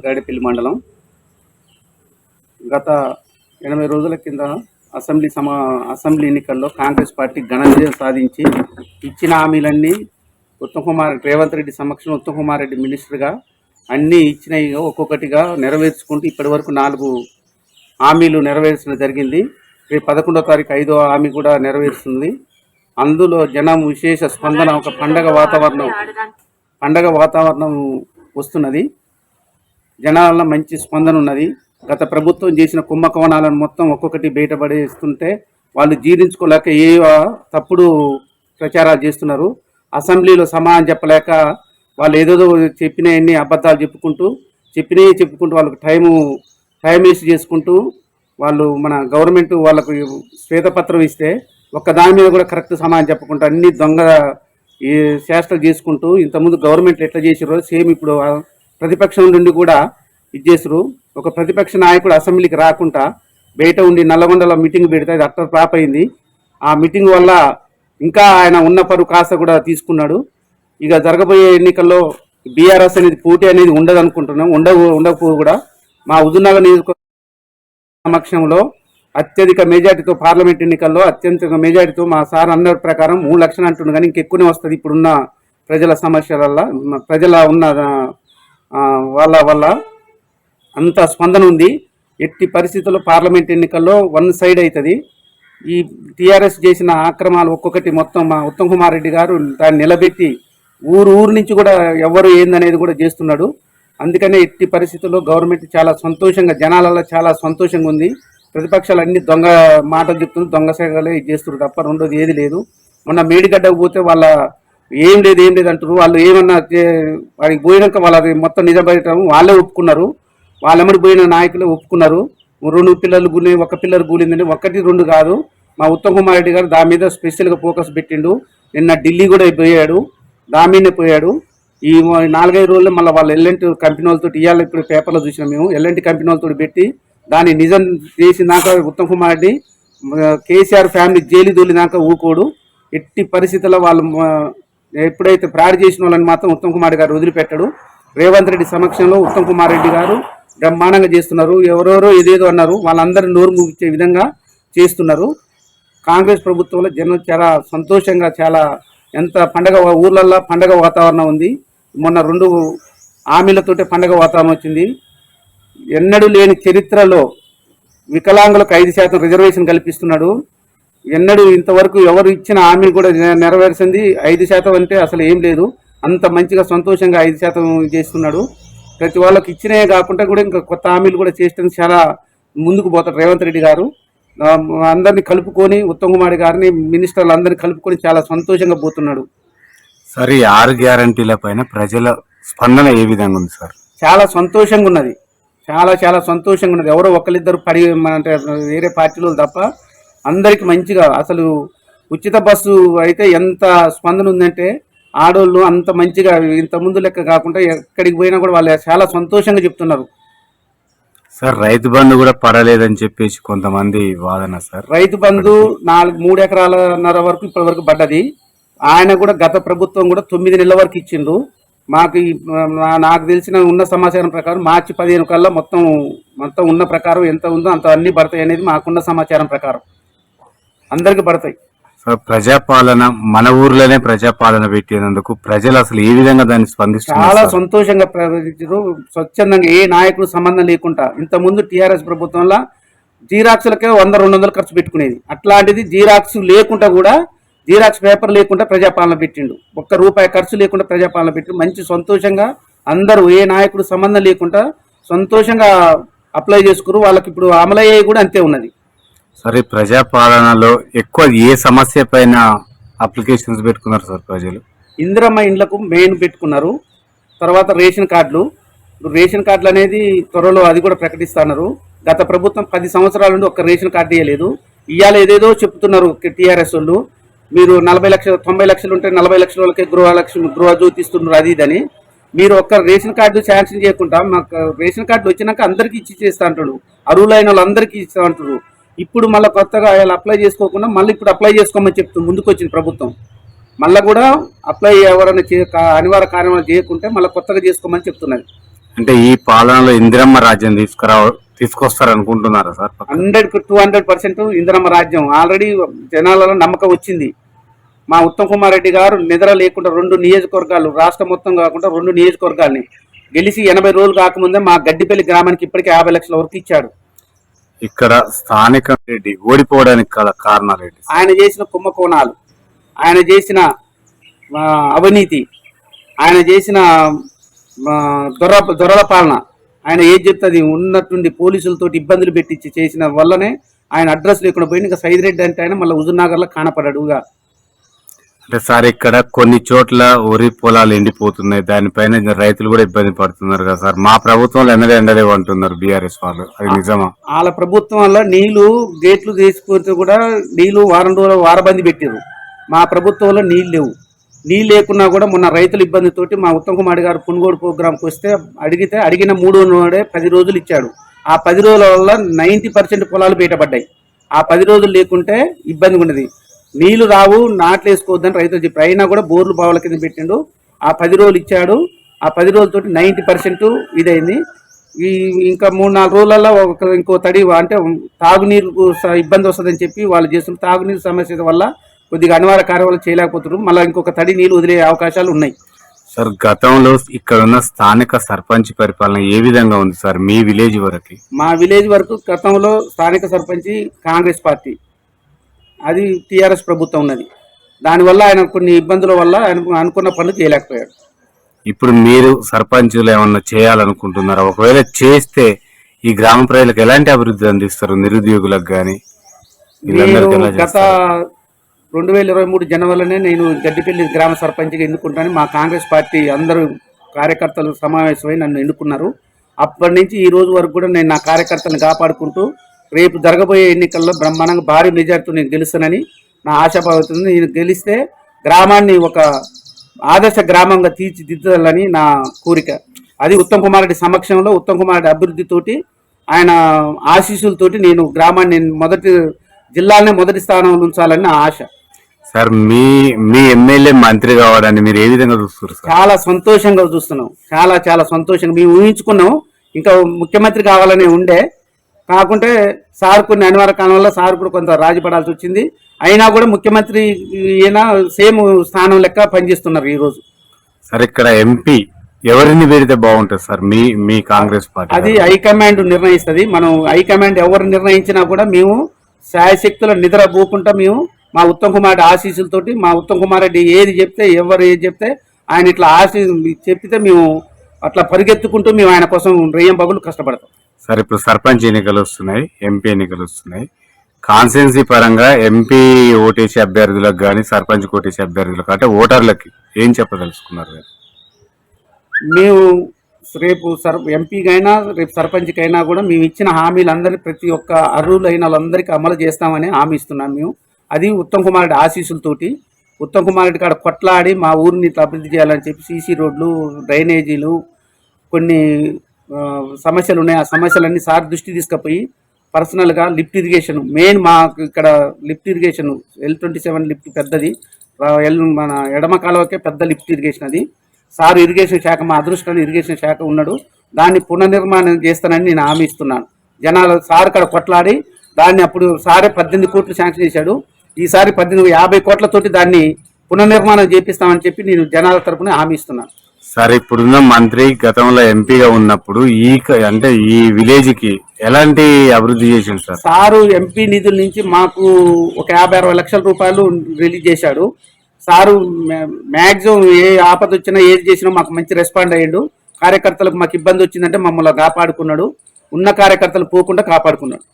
గాడిపల్లి మండలం గత 80 రోజుల కింద అసెంబ్లీ ఎన్నికల్లో కాంగ్రెస్ పార్టీ ఘన విజయం సాధించి ఇచ్చిన హామీలన్నీ రేవంత్ రెడ్డి సమక్షంలో ఉత్తమ్ కుమార్ రెడ్డి మినిస్టర్గా అన్నీ ఇచ్చినవి ఒక్కొక్కటిగా నెరవేర్చుకుంటూ ఇప్పటి వరకు 4 హామీలు నెరవేర్చడం జరిగింది. రేపు 11వ తారీఖు 5వ హామీ కూడా నెరవేరుస్తుంది. అందులో జనం విశేష స్పందన, ఒక పండగ వాతావరణం వస్తున్నది. జనాలలో మంచి స్పందన ఉన్నది. గత ప్రభుత్వం చేసిన కుంభకోణాలను మొత్తం ఒక్కొక్కటి బయటపడేస్తుంటే వాళ్ళు జీర్ణించుకోలేక తప్పుడు ప్రచారాలు చేస్తున్నారు. అసెంబ్లీలో సమాధానం చెప్పలేక వాళ్ళు ఏదేదో చెప్పినవన్నీ అబద్ధాలు చెప్పుకుంటూ వాళ్ళకి టైం వేస్ట్ చేసుకుంటూ వాళ్ళు మన గవర్నమెంట్ వాళ్ళకు శ్వేతపత్రం ఇస్తే ఒక్క దాని మీద కూడా కరెక్ట్ సమాధానం చెప్పకుండా అన్ని దొంగ ఈ చేష్టలు చేసుకుంటూ ఇంతకుముందు గవర్నమెంట్ ఎట్లా చేసారో సేమ్ ఇప్పుడు ప్రతిపక్షం నుండి కూడా ఇచ్చేసారు. ఒక ప్రతిపక్ష నాయకుడు అసెంబ్లీకి రాకుండా బయట ఉండి నల్లగొండలో మీటింగ్ పెడితే అది అట్టర్ ఫ్లాప్ అయింది. ఆ మీటింగ్ వల్ల ఇంకా ఆయన ఉన్న పరువు కాస్త కూడా తీసుకున్నాడు. ఇక జరగబోయే ఎన్నికల్లో బీఆర్ఎస్ అనేది పోటీ అనేది ఉండదు అనుకుంటున్నాం. ఉండకపో కూడా మా హుజూర్నగర్ నియోజకవర్గ సమక్షంలో అత్యధిక మెజార్టీతో పార్లమెంట్ ఎన్నికల్లో అత్యంత మెజార్టీతో మా సార్ అన్న ప్రకారం 3 లక్షలు అంటున్నారు. కానీ ఇంకెక్కువనే వస్తుంది. ఇప్పుడున్న ప్రజల సమస్యల వల్ల, ప్రజల ఉన్న వల్ల అంత స్పందన ఉంది. ఎట్టి పరిస్థితుల్లో పార్లమెంట్ ఎన్నికల్లో వన్ సైడ్ అవుతుంది. ఈ టీఆర్ఎస్ చేసిన ఆక్రమాలు ఒక్కొక్కటి మొత్తం మా ఉత్తమ్ కుమార్ రెడ్డి గారు దాన్ని నిలబెట్టి ఊరు నుంచి కూడా ఎవరు ఏందనేది కూడా చేస్తున్నాడు. అందుకనే ఎట్టి పరిస్థితుల్లో గవర్నమెంట్ చాలా సంతోషంగా, జనాలలో చాలా సంతోషంగా ఉంది. ప్రతిపక్షాలు అన్ని దొంగ మాటలు చెప్తున్నారు, దొంగ సేగలే చేస్తున్నారు తప్ప రెండోది ఏది లేదు. మొన్న మేడిగడ్డకు పోతే వాళ్ళ ఏం లేదు అంటారు. వాళ్ళు ఏమన్నా వాడికి పోయినాక వాళ్ళది మొత్తం నిజబడటం వాళ్ళే ఒప్పుకున్నారు. వాళ్ళెమ్మడి పోయిన నాయకులు ఒప్పుకున్నారు. 2 పిల్లలు కూలినాయి, 1 పిల్లలు కూలిందండి. 1, 2 కాదు. మా ఉత్తమ్ కుమార్ రెడ్డి గారు దాని మీద స్పెషల్గా ఫోకస్ పెట్టిండు. నిన్న ఢిల్లీ కూడా పోయాడు, దాని మీదనే పోయాడు. ఈ 4-5 రోజుల్లో మళ్ళీ వాళ్ళు ఎల్ఎన్టీ కంపెనీ వాళ్ళతో ఇవాళ ఇప్పుడు పేపర్లో చూసినాం మేము. ఎల్ఎన్టీ కంపెనీ వాళ్ళతో పెట్టి దాన్ని నిజం చేసినాక ఉత్తమ్ కుమార్ రెడ్డి కేసీఆర్ ఫ్యామిలీ జైలు దొలినాక ఊకోడు. ఎట్టి పరిస్థితుల్లో వాళ్ళు ఎప్పుడైతే ఫ్రాడ్ చేసిన వాళ్ళని మాత్రం ఉత్తమ్ కుమార్ గారు వదిలిపెట్టాడు. రేవంత్ రెడ్డి సమక్షంలో ఉత్తమ్ కుమార్ రెడ్డి గారు బ్రహ్మాండంగా చేస్తున్నారు. ఎవరెవరో ఏదేదో అన్నారు, వాళ్ళందరినీ నోరు ముగించే విధంగా చేస్తున్నారు. కాంగ్రెస్ ప్రభుత్వంలో జనం చాలా సంతోషంగా, చాలా ఎంత ఊర్లల్లో పండగ వాతావరణం ఉంది. మొన్న 2 హామీలతోటే పండగ వాతావరణం వచ్చింది. ఎన్నడూ లేని చరిత్రలో వికలాంగులకు 5% రిజర్వేషన్ కల్పిస్తున్నాడు. ఎన్నడూ ఇంతవరకు ఎవరు ఇచ్చిన హామీ కూడా నెరవేర్చింది 5% అంటే అసలు ఏం లేదు. అంత మంచిగా సంతోషంగా 5% చేస్తున్నాడు. ప్రతి వాళ్ళకి ఇచ్చినవే కాకుండా కూడా ఇంకా కొత్త హామీలు కూడా చేయడం చాలా ముందుకు పోతాడు రేవంత్ రెడ్డి గారు. అందరినీ కలుపుకొని, ఉత్తమ్ కుమార్ గారిని, మినిస్టర్లు అందరినీ కలుపుకొని చాలా సంతోషంగా పోతున్నాడు. సార్, ఈ 6 గ్యారంటీల పైన ప్రజల స్పందన ఏ విధంగా ఉంది సార్? చాలా సంతోషంగా ఉన్నది. చాలా సంతోషంగా ఉన్నది. ఎవరో ఒకరిద్దరు అంటే వేరే పార్టీలో తప్ప అందరికి మంచిగా, అసలు ఉచిత బస్సు అయితే ఎంత స్పందన ఉందంటే ఆడోళ్ళు అంత మంచిగా ఇంత ముందు లెక్క కాకుండా ఎక్కడికి పోయినా కూడా వాళ్ళు చాలా సంతోషంగా చెప్తున్నారు. సార్, రైతు బంధు కూడా పడలేదని చెప్పేసి కొంతమంది వాదన సార్. రైతు బంధు 3 ఎకరాలన్నర వరకు ఇప్పటి వరకు పడ్డది. ఆయన కూడా గత ప్రభుత్వం కూడా 9 నెలల వరకు ఇచ్చిండ్రు. నాకు తెలిసిన ఉన్న సమాచారం ప్రకారం మార్చి 15 కల్లా మొత్తం ఉన్న ప్రకారం ఎంత ఉందో అంత అన్ని పడతాయి అనేది మాకున్న సమాచారం ప్రకారం అందరికి పడతాయి. సార్, ప్రజాపాలన మన ఊర్లోనే ప్రజాపాలన పెట్టినందుకు ప్రజలు అసలు ఏ విధంగా దాన్ని స్పందిస్తారు? చాలా సంతోషంగా ప్రవర్తించారు. స్వచ్ఛందంగా ఏ నాయకుడు సంబంధం లేకుండా. ఇంతకుముందు టీఆర్ఎస్ ప్రభుత్వంలో జీరాక్స్లకే 100-200 ఖర్చు పెట్టుకునేది. అట్లాంటిది జీరాక్స్ లేకుండా కూడా, జీరాక్స్ పేపర్ లేకుండా ప్రజాపాలన పెట్టిండు. ₹1 ఖర్చు లేకుండా ప్రజాపాలన పెట్టిండు. మంచి సంతోషంగా అందరూ ఏ నాయకుడు సంబంధం లేకుండా సంతోషంగా అప్లై చేసుకురు. వాళ్ళకి ఇప్పుడు అమలయ్యేవి కూడా అంతే ఉన్నది. సరే, ప్రజాపాలనలో ఎక్కువ ఏ సమస్య పైన అప్లికేషన్స్ పెట్టుకున్నారు సార్ ప్రజలు? ఇందిరమ్మ ఇండ్లకు మెయిన్ పెట్టుకున్నారు. తర్వాత రేషన్ కార్డులు అనేది త్వరలో అది కూడా ప్రకటిస్తున్నారు. గత ప్రభుత్వం 10 సంవత్సరాల నుండి ఒక్క రేషన్ కార్డు ఇవ్వలేదు. ఇవాళ ఏదేదో చెప్తున్నారు టీఆర్ఎస్ వాళ్ళు. మీరు 90 లక్షలు ఉంటే 40 లక్షల వాళ్ళకి గృహజ్యోతి ఇస్తున్నారు, అది ఇదని. మీరు ఒక్క రేషన్ కార్డు శాంక్షన్ చేయకుండా మాకు రేషన్ కార్డు వచ్చినాక అందరికీ చేస్తా అంటాడు. అర్హులైన వాళ్ళందరికీ ఇస్తా అంటారు. ఇప్పుడు మళ్ళీ కొత్తగా ఆయన అప్లై చేసుకోకుండా మళ్ళీ ఇప్పుడు అప్లై చేసుకోమని చెప్తుంది ముందుకు వచ్చింది ప్రభుత్వం. మళ్ళీ కూడా అప్లై ఎవరైనా అనివార్య కార్యక్రమాలు చేయకుంటే మళ్ళీ కొత్తగా చేసుకోమని చెప్తున్నది. అంటే ఈ పాలనలో ఇందిరమ్మ రాజ్యం తీసుకొస్తారు అనుకుంటున్నారా సార్? 100-200% ఇందిరమ్మ రాజ్యం ఆల్రెడీ జనాలలో నమ్మకం వచ్చింది. మా ఉత్తమ్ కుమార్ రెడ్డి గారు నిద్ర లేకుండా 2 నియోజకవర్గాలు, రాష్ట్రం మొత్తం కాకుండా 2 నియోజకవర్గాల్ని గెలిచి 80 రోజులు కాకముందే మా గడ్డిపల్లి గ్రామానికి ఇప్పటికే 50 లక్షల వరకు ఇచ్చాడు. ఇక్కడ స్థానిక రెడ్డి ఓడిపోవడానికి కారణాలు ఏంటి? ఆయన చేసిన కుంభకోణాలు, ఆయన చేసిన అవినీతి, ఆయన చేసిన దొరల పాలన, ఆయన ఏం చెప్తుంది ఉన్నట్టుండి పోలీసులతో ఇబ్బందులు పెట్టించి చేసిన వల్లనే ఆయన అడ్రస్ లేకుండా పోయి ఇంకా సైదిరెడ్డి అంటే ఆయన మళ్ళీ హుజూర్నగర్లో కానపడ్డాడుగా. అంటే సార్ ఇక్కడ కొన్ని చోట్ల వరి పొలాలు ఎండిపోతున్నాయి, దానిపైన రైతులు కూడా ఇబ్బంది పడుతున్నారు కదా సార్. మా ప్రభుత్వంలో ఎండలేవు అంటున్నారు బీఆర్ఎస్ వాళ్ళు, అది నిజమా? వాళ్ళ ప్రభుత్వం వల్ల నీళ్లు గేట్లు తీసుకుంటే కూడా నీళ్లు వారం రోజులు వారబంది పెట్టారు. మా ప్రభుత్వంలో నీళ్ళు లేవు. నీళ్ళు లేకున్నా కూడా మొన్న రైతుల ఇబ్బందితోటి మా ఉత్తమ్ కుమార్ గారు పునుగోడు ప్రోగ్రాంకి వస్తే అడిగిన 3 నాడే 10 రోజులు ఇచ్చాడు. ఆ 10 రోజుల వల్ల 90% పొలాలు బయటపడ్డాయి. ఆ 10 రోజులు లేకుంటే ఇబ్బంది ఉన్నది. నీళ్లు రావు, నాట్లు వేసుకోవద్దని రైతులు చెప్పారు. అయినా కూడా బోర్లు బావుల కింద పెట్టిండు. ఆ 10 రోజులు ఇచ్చాడు. ఆ 10 రోజులతోటి 90% ఇదైంది. ఇంకా 3-4 రోజులలో ఇంకో తడి అంటే తాగునీరు ఇబ్బంది వస్తుందని చెప్పి వాళ్ళు చేస్తున్న తాగునీరు సమస్య వల్ల కొద్దిగా అనివార్య కార్యక్రమాలు చేయలేకపోతున్నారు. మళ్ళీ ఇంకొక తడి నీళ్ళు వదిలే అవకాశాలు ఉన్నాయి. సార్ గతంలో ఇక్కడ ఉన్న స్థానిక సర్పంచ్ పరిపాలన ఏ విధంగా ఉంది సార్ మీ విలేజ్ వరకు? మా విలేజ్ వరకు గతంలో స్థానిక సర్పంచ్ కాంగ్రెస్ పార్టీ, అది టీఆర్ఎస్ ప్రభుత్వం ఉన్నది. దానివల్ల ఆయన కొన్ని ఇబ్బందుల వల్ల ఆయన అనుకున్న పనులు చేయలేకపోయాడు. ఇప్పుడు మీరు సర్పంచులు ఏమన్నా చేయాలనుకుంటున్నారా? ఒకవేళ చేస్తే ఈ గ్రామ ప్రజలకు ఎలాంటి అభివృద్ధి అందిస్తారు? నిరుద్యోగులకు కానీ గత 2023 జనవరిలోనే నేను గడ్డిపల్లి గ్రామ సర్పంచ్గా ఎన్నుకుంటాను. మా కాంగ్రెస్ పార్టీ అందరూ కార్యకర్తలు సమావేశమై నన్ను ఎన్నుకున్నారు. అప్పటి నుంచి ఈ రోజు వరకు కూడా నేను నా కార్యకర్తలను కాపాడుకుంటూ రేపు జరగబోయే ఎన్నికల్లో బ్రహ్మాండంగా భారీ మెజార్టీతో నేను గెలుస్తానని నా ఆశాభావిస్తుంది. నేను గెలిస్తే గ్రామాన్ని ఒక ఆదర్శ గ్రామంగా తీర్చిదిద్దాలని నా కోరిక. అది ఉత్తమ్ కుమార్ రెడ్డి సమక్షంలో, ఉత్తమ్ కుమార్ రెడ్డి అభివృద్ధితోటి, ఆయన ఆశీస్సులతోటి నేను గ్రామాన్ని జిల్లానే మొదటి స్థానంలో ఉంచాలని నా ఆశ. సార్ మీ ఎమ్మెల్యే మంత్రి కావడాన్ని మీరు ఏ విధంగా చూస్తున్నారు? చాలా సంతోషంగా చూస్తున్నాం. చాలా సంతోషంగా మేము ఊహించుకున్నాం. ఇంకా ముఖ్యమంత్రి కావాలనే ఉండే, కాకుంటే సార్ కొన్ని అనివార్య కాలం వల్ల సార్ కూడా కొంత రాజీపడాల్సి వచ్చింది. అయినా కూడా ముఖ్యమంత్రి అయినా సేమ్ స్థానం లెక్క పనిచేస్తున్నారు ఈరోజు. సార్ ఇక్కడ ఎంపీ ఎవరిని పెడితే బాగుంటుంది సార్ మీ కాంగ్రెస్ పార్టీ? అది హైకమాండ్ నిర్ణయిస్తుంది. మనం హైకమాండ్ ఎవరు నిర్ణయించినా కూడా మేము శాయశక్తుల నిద్ర పోకుండా మేము మా ఉత్తమ్ కుమార్ రెడ్డి ఆశీస్సులతోటి, మా ఉత్తమ్ కుమార్ రెడ్డి ఏది చెప్తే ఎవరు ఏది చెప్తే ఆయన ఇట్లా చెప్తే మేము అట్లా పరిగెత్తుకుంటూ మేము ఆయన కోసం రెయ్యం పగులు కష్టపడతాం. సార్ ఇప్పుడు సర్పంచ్ ఎన్నికలు వస్తున్నాయి, ఎంపీ ఎన్నికలు వస్తున్నాయి. కాన్స్టిట్యున్సీ పరంగా ఎంపీ ఓటేసే అభ్యర్థులకు కానీ సర్పంచ్ ఓటేసే అభ్యర్థులకు అంటే ఓటర్లకి ఏం చెప్పదలుచుకున్నారు? మేము రేపు ఎంపీకైనా రేపు సర్పంచ్కైనా కూడా మేము ఇచ్చిన హామీలందరినీ ప్రతి ఒక్క అర్హులైన వాళ్ళందరికీ అమలు చేస్తామని హామీ ఇస్తున్నాం మేము. అది ఉత్తమ్ కుమార్ రెడ్డి ఆశీస్సులతోటి. ఉత్తమ్ కుమార్ రెడ్డి కాడ కొట్లాడి మా ఊరిని అభివృద్ధి చేయాలని చెప్పి సీసీ రోడ్లు, డ్రైనేజీలు, కొన్ని సమస్యలు ఉన్నాయి. ఆ సమస్యలన్నీ సార్ దృష్టి తీసుకుపోయి పర్సనల్గా లిఫ్ట్ ఇరిగేషన్, మెయిన్ మాకు ఇక్కడ లిఫ్ట్ ఇరిగేషన్ L27 లిఫ్ట్ పెద్దది, మన ఎడమ కాలువకే పెద్ద లిఫ్ట్ ఇరిగేషన్. అది సార్ ఇరిగేషన్ శాఖ, మా అదృష్టాన్ని ఇరిగేషన్ శాఖ ఉన్నాడు, దాన్ని పునర్నిర్మాణం చేస్తానని నేను హామీ ఇస్తున్నాను. జనాలు సార్ కాడ కొట్లాడి దాన్ని అప్పుడు సారే 18 కోట్లు శాంక్షన్ చేశాడు. ఈసారి 50 కోట్లతోటి దాన్ని పునర్నిర్మాణం చేపిస్తామని చెప్పి నేను జనాల తరపున హామీ ఇస్తున్నాను. సార్ ఇప్పుడున్న మంత్రి గతంలో ఎంపీగా ఉన్నప్పుడు ఈ విలేజ్ కి ఎలాంటి అభివృద్ధి చేసింది సార్? సారు ఎంపీ నిధుల నుంచి మాకు ఒక 50-60 లక్షల రూపాయలు రిలీజ్ చేశాడు. సారు మ్యాక్సిమం ఏ ఆపద వచ్చినా ఏది చేసినా మాకు మంచి రెస్పాండ్ అయ్యాడు. కార్యకర్తలకు మాకు ఇబ్బంది వచ్చిందంటే మమ్మల్ని కాపాడుకున్నాడు. ఉన్న కార్యకర్తలు పోకుండా కాపాడుకున్నాడు.